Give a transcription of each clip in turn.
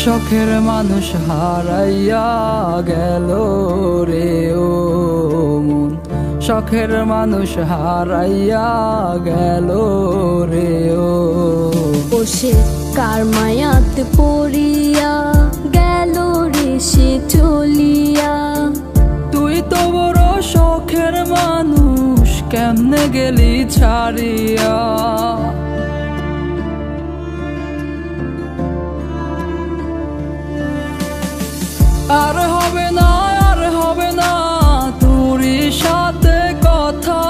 শখের মানুষ হারাইয়া গেল রে ও মন, শখের মানুষ হারাইয়া গেল রে ও। বসে কার মায়াত পড়িয়া গেল রে সে চলিয়া। তুই তো বড় শখের মানুষ, কেমনে গেলি ছাড়িয়া। আর হবে না, আর হবে না তোরই সাথে কথা,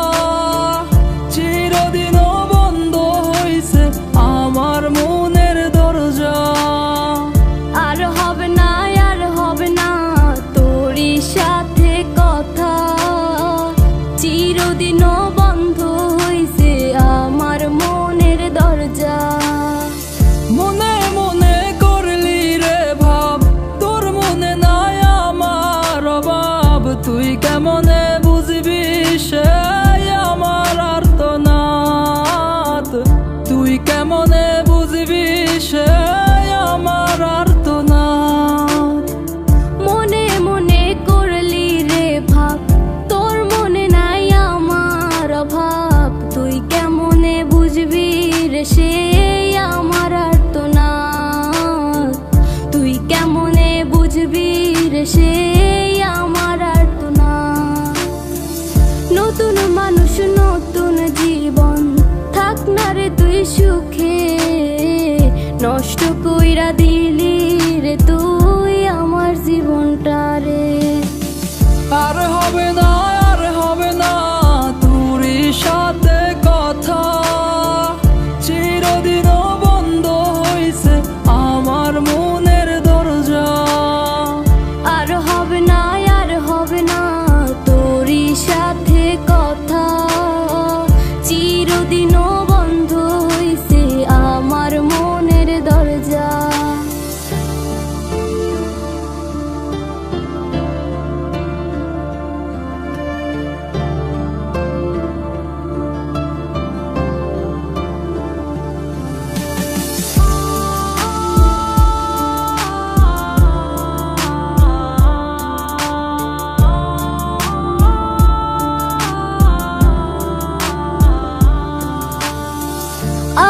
চিরদিনও বন্ধ হইছে আমার মনের দরজা। আর হবে না, আর হবে না তোরই সাথে কথা, চিরদিনও বন্ধ হইছে আমার মনের দরজা। মনে মনে করলি রে ভাব, তোর মনে নাই আমার অভাব। তুই কেমনে বুঝবি সে আমার আর্তনাদ, তুই কেমনে বুঝবি সে আমার আর্তনাদ। মনে মনে করলি রে ভাব, তোর মনে নাই আমার অভাব। তুই কেমনে বুঝবি রে সে আমার আর্তনাদ, তুই কেমনে বুঝবি রে সে আমার আর্তনাদ। নতুন মানুষ নতুন জীবন, থাক না রে তুই সুখে, নষ্ট কইরা দিলি রে তুই আমার জীবনটা রে। আর হবে না, আর হবে না তোরই সাথে কথা, চিরদিনও বন্ধ হইছে আমার মনের দরজা। আর হবে না, আর হবে না তোরই সাথে কথা, চিরদিনও বন্ধ হইছে আমার মনের দরজা।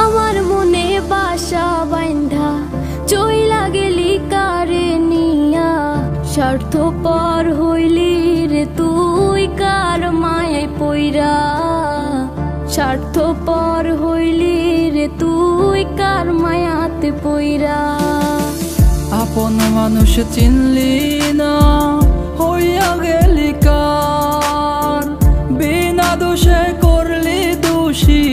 আমার মনে বাসা বাইন্ধা চইলা গেলি কারে নিয়া, স্বার্থপর হইলি রে তুই কার মায়ায় পইরা। স্বার্থপর হইলি রে তুই কার মায়াতে পইরা। আপন মানুষ চিনলি না, হইয়া গেলি কার। বিনা দোষে করলি দোষী,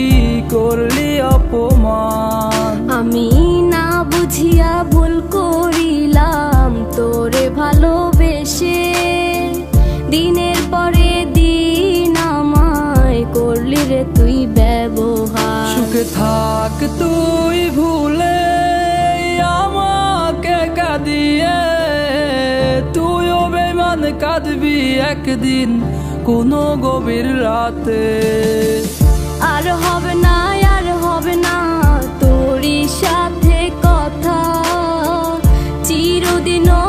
করলি অপমান। আমি না বুঝিয়া ভুল করিলাম তোরে ভালোবেসে, দিনের পরে দিন আমায় করলি রে তুই ব্যবহার। সুখে থাক তুই ভুলে আমাকে কাঁদিয়ে, তুইও বেমান কাঁদবি একদিন কোনো গভীর রাতে। আর হবে না, আর হবে না তোরই সাথে কথা, চিরদিনও